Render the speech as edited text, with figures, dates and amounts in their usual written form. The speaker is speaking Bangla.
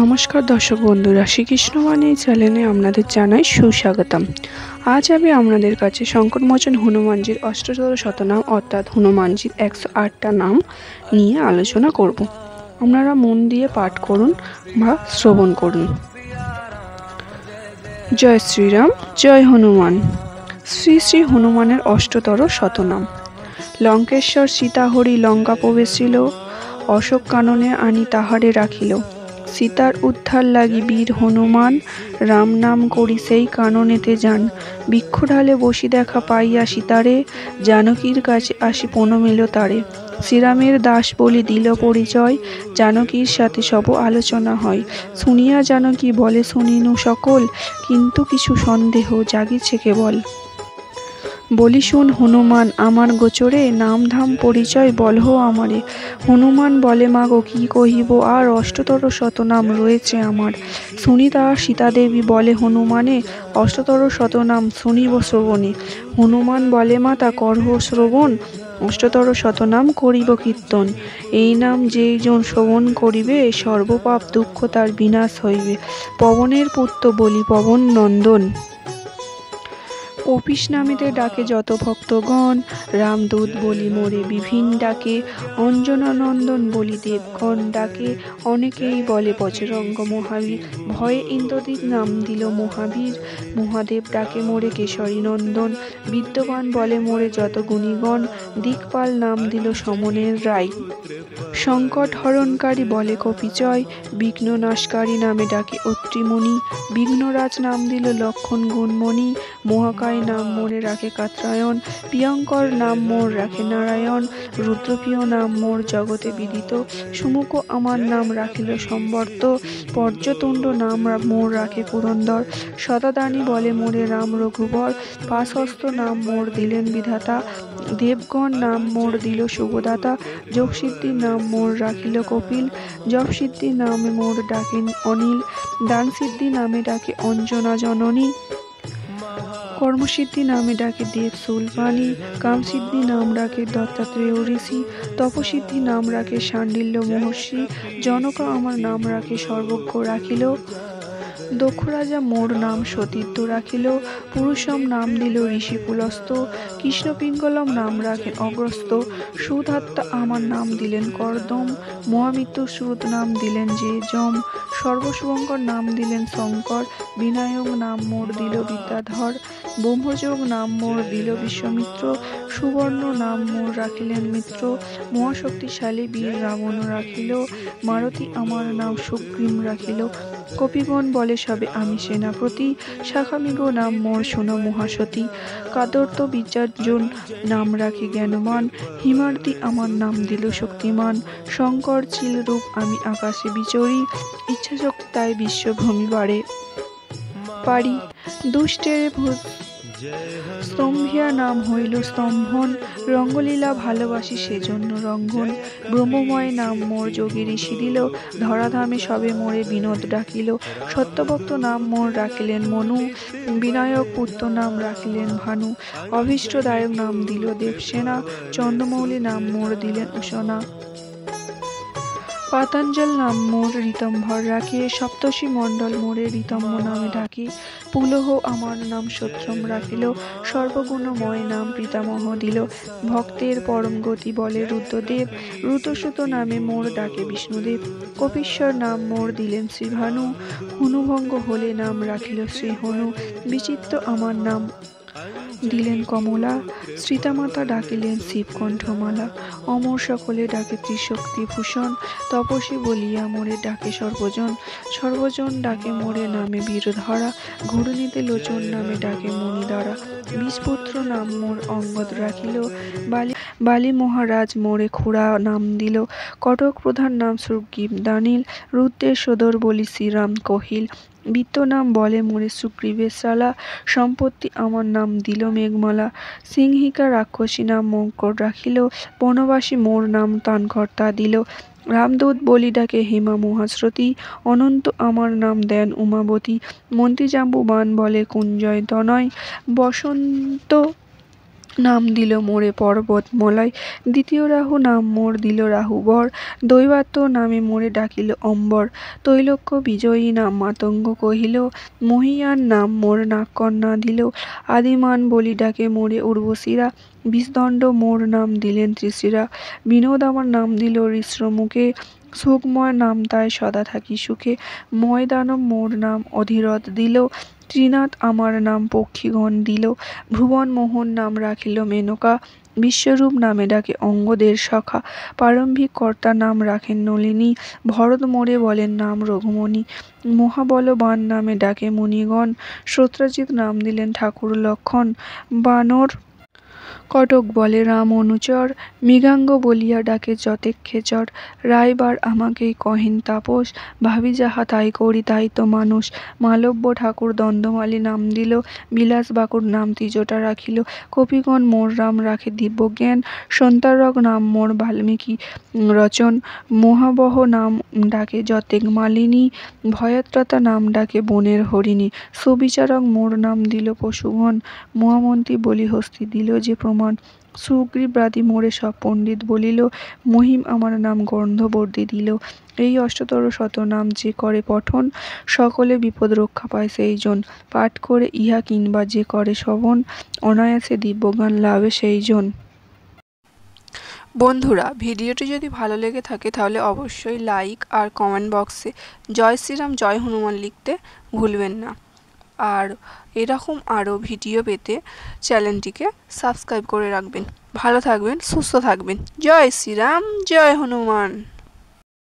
নমস্কার দর্শক বন্ধুরা, শ্রীকৃষ্ণবাণী চ্যানেলে আপনাদের জানাই সুস্বাগতম। আজ আমি আপনাদের কাছে সংকটমোচন হনুমানজির অষ্টতর শতনাম অর্থাৎ হনুমানজির 108টা নাম নিয়ে আলোচনা করব। আপনারা মন দিয়ে পাঠ করুন বা শ্রবণ করুন। জয় শ্রীরাম, জয় হনুমান। শ্রী শ্রী হনুমানের অষ্টতর শতনাম। লঙ্কেশ্বর সীতা হরি লঙ্কা প্রবেশিল, অশোক কাননে আনি তাহারে রাখিল। সীতার উদ্ধার লাগি বীর হনুমান, রাম নাম করি সেই কাননেতে যান। বৃক্ষ ঢালে বসি দেখা পাইয়া সীতারে, জানকীর কাছে আসি প্রণমিল তারে। শ্রীরামের দাস বলি দিল পরিচয়, জানকীর সাথে সব আলোচনা হয়। শুনিয়া জানকী বলে শুনিনু সকল, কিন্তু কিছু সন্দেহ জাগিছে কেবল। বলি শুন হনুমান আমার গোচরে, নাম ধাম পরিচয় বলহো আমারে। হনুমান বলে মাগো কি কহিব আর, অষ্টতর শতনাম রয়েছে আমার। শুনি তার সীতাদেবী বলে হনুমানে, অষ্টতর শতনাম শুনিব শ্রবণে। হনুমান বলে মাতা করহ শ্রবণ, অষ্টতর শতনাম করিব কীর্তন। এই নাম যেইজন শ্রবণ করিবে, সর্বপাপ দুঃখ তার বিনাশ হইবে। পবনের পুত্র বলি পবন নন্দন, কপিস নামেতে ডাকে যত ভক্তগণ। রামদূত বলি মোরে বিভিন্ন ডাকে, অঞ্জনা নন্দন বলি দেবগণ ডাকে। অনেকেই বলে বজরঙ্গ মহাবীর, ভয়ে ইন্দ্রজিৎ নাম দিল মহাবীর। মহাদেব ডাকে মোরে কেশরী নন্দন, বিদ্যবান বলে মোরে যত গুণীগণ। দিকপাল নাম দিল সমনের রায়, সংকট হরণকারী বলে কপিজয়। বিঘ্ন নাশকারী নামে ডাকে অত্রিমুনি, বিঘ্নরাজ নাম দিল লক্ষণ গুণমণি। মহাকায় নাম মোরে রাখে কাত্রায়ণ, প্রিয়ঙ্কর নাম মোর রাখে নারায়ণ। রুদ্রপ্রিয় নাম মোর জগতে বিদিত, সুমুখ আমার নাম রাখিল সম্বর্ত। পর্যতুণ্ড নাম মোর রাখে পুরন্দর, সদাদানী বলে মোরে রাম রঘুবর। পাশহস্ত নাম মোর দিলেন বিধাতা, দেবগণ নাম মোর দিল শুভদাতা। যোগসিদ্ধি নাম মোর রাখিল কপিল, জপসিদ্ধি নামে মোর ডাকেন অনিল। দানসিদ্ধি নামে ডাকে অঞ্জনা জননী, কর্মসিদ্ধি নামে ডাকে দেব সুলবানী। কামসিদ্ধি নাম রাখে দত্তাত্রেয় ঋষি, তপসিদ্ধি নাম রাখে শাণ্ডিল্য মহর্ষি। জনক আমার নাম রাখে সর্বজ্ঞ রাখিল, দক্ষ রাজা মোর নাম সতীর্থ রাখিল। পুরুষম নাম দিল ঋষি পুলস্ত, কৃষ্ণ পিঙ্গলম নাম রাখেন অগ্রস্ত। সুধাত্তা আমার নাম দিলেন কর্দম, মহামৃত্যু শ্রুত নাম দিলেন যে যম। সর্বশুভঙ্কর নাম দিলেন শঙ্কর, বিনায়ক নাম মোর দিল বিদ্যাধর। ব্রহ্মযোগ নাম মোর দিল বিশ্বমিত্র, সুবর্ণ নাম মোর রাখিলেন মিত্র। মহাশক্তিশালী বীর রাবণ রাখিল, মারুতি আমার নাম সুগ্রীম রাখিল। কপিগণ বলে সবে আমি সেনাপতি, শাখামিগো নাম মোর শোনো মহাসতী। কাদর্ত বিদ্যার্জুন নাম রাখি জ্ঞানবান, হিমার্দি আমার নাম দিল শক্তিমান। শঙ্কর চিল রূপ আমি আকাশে বিচরি, ইচ্ছাশক্তি তাই বিশ্বভূমি বাড়ে পারি। দুষ্টের স্তম্ভিয়া নাম হইল স্তম্ভন, রঙ্গলীলা ভালোবাসি সেজন্য রঙ্গন। ব্রহ্মময় নাম মোর যোগী ঋষি দিল, ধরাধামে সবে মোরে বিনোদ ডাকিল। সত্যভক্ত নাম মোর রাখিলেন মনু, বিনায়ক পুত্র নাম রাখিলেন ভানু। অভীষ্টদায়ক নাম দিল দেবসেনা, চন্দ্রমৌলি নাম মোর দিলেন উষনা। পাতঞ্জল নাম মোর ঋতম্ভর রাখে, সপ্তর্ষি মণ্ডল মোরে ঋতম্ব নামে ডাকে। পুলহ আমার নাম সত্যম রাখিল, সর্বগুণময় নাম পিতামহ দিল। ভক্তের পরম গতি বলে রুদ্রদেব, রুদ্রসুত নামে মোর ডাকে বিষ্ণুদেব। কপীশ্বর নাম মোর দিলেন শ্রীভানু, হনুভঙ্গ হলে নাম রাখিল শ্রী হনু। বিচিত্র আমার নাম দিলেন কমলা, সীতামাতা ডাকিলেন শিবকণ্ঠমালা। অমর সকলে ডাকে ত্রিশক্তি ভূষণ, তপস্বী বলিয়া মোরে ডাকে সর্বজন। সর্বজন ডাকে মোরে নামে বীরধরা, ঘূর্ণিতে লোচন নামে ডাকে মণিদ্বারা। বিষপুত্র নাম মোর অঙ্গদ রাখিল, বালি মহারাজ মোরে খুড়া নাম দিল। কটক প্রধান নাম সুগ্রীব দানিল, রুদ্রের সদর বলি শ্রীরাম কহিল। বিত্ত নাম বলে মোরে সুগ্রীবের শালা, সম্পত্তি আমার নাম দিল মেঘমালা। সিংহিকা রাক্ষসী নাম মঙ্কর রাখিল, বনবাসী মোর নাম তানকর্তা দিল। রামদূত বলি ডাকে হেমা মহাশ্রুতি, অনন্ত আমার নাম দেন উমাবতী। মন্ত্রী জাম্বুবান বলে কুঞ্জয় তনয়, বসন্ত নাম দিল মোরে পর্বতমলয়। দ্বিতীয় রাহু নাম মোর দিল রাহুবর। দৈবাত্য নামে মোরে ডাকিল অম্বর। তৈলক্য বিজয়ী নাম মাতঙ্গ কহিল। মহীয়ান নাম মোর নাগকন্যা দিল। আদিমান বলি ডাকে মোরে উর্বশীরা। বিষদণ্ড মোর নাম দিলেন ত্রিশিরা। বিনোদ আমার নাম দিল ঋষ্যমুখে। সুখময় নাম তাই সদা থাকি সুখে। ময়দানব মোর নাম অধিরথ দিল। ত্রিনাথ আমার নাম পক্ষীগণ দিল। ভুবন মোহন নাম রাখিল মেনকা। বিশ্বরূপ নামে ডাকে অঙ্গদের সখা। প্রারম্ভিক কর্তা নাম রাখেন নলিনী। ভরত মোরে বলেন নাম রঘুমণি। মহাবলবান নামে ডাকে মুনিগণ। সত্যজিৎ নাম দিলেন ঠাকুর লক্ষণ। বানর কটক বলে রাম অনুচর। মৃগাঙ্গ বলিয়া ডাকে যতেক খেচর। রায়বার আমাকেই কহেন তাপস। ভাবি যাহা তাই করি তাই তো মানুষ। মালব্য ঠাকুর দণ্ডমালি নাম দিল। বিলাস বাকুর নাম তিজোটা রাখিল। কপিগণ মোর রাম রাখে দিব্যজ্ঞান। সন্তারক নাম মোর বাল্মীকি রচন। মহাবহ নাম ডাকে যতেক মালিনী। ভয়ত্রতা নাম ডাকে বনের হরিণী। সুবিচারক মোর নাম দিল পশুগণ। মহামন্ত্রী বলি হস্তি দিল যে প্রমাণ। সুগ্রীবাদি মোরে সব পণ্ডিত বলিল। মহিম আমার নাম গন্ধবর্ধী দিল। এই অষ্টতর শত নাম যে করে পঠন। সকলে বিপদ রক্ষা পায় সেই জন। পাঠ করে ইহা কিংবা যে করে শ্রবণ। অনায়াসে দিব্যজ্ঞান লাভে সেই জন। বন্ধুরা, ভিডিওটি যদি ভালো লেগে থাকে তাহলে অবশ্যই লাইক আর কমেন্ট বক্সে জয় শ্রীরাম জয় হনুমান লিখতে ভুলবেন না। আর এরকম আরও ভিডিও পেতে চ্যানেলটিকে সাবস্ক্রাইব করে রাখবেন। ভালো থাকবেন, সুস্থ থাকবেন। জয় শ্রীরাম জয় হনুমান।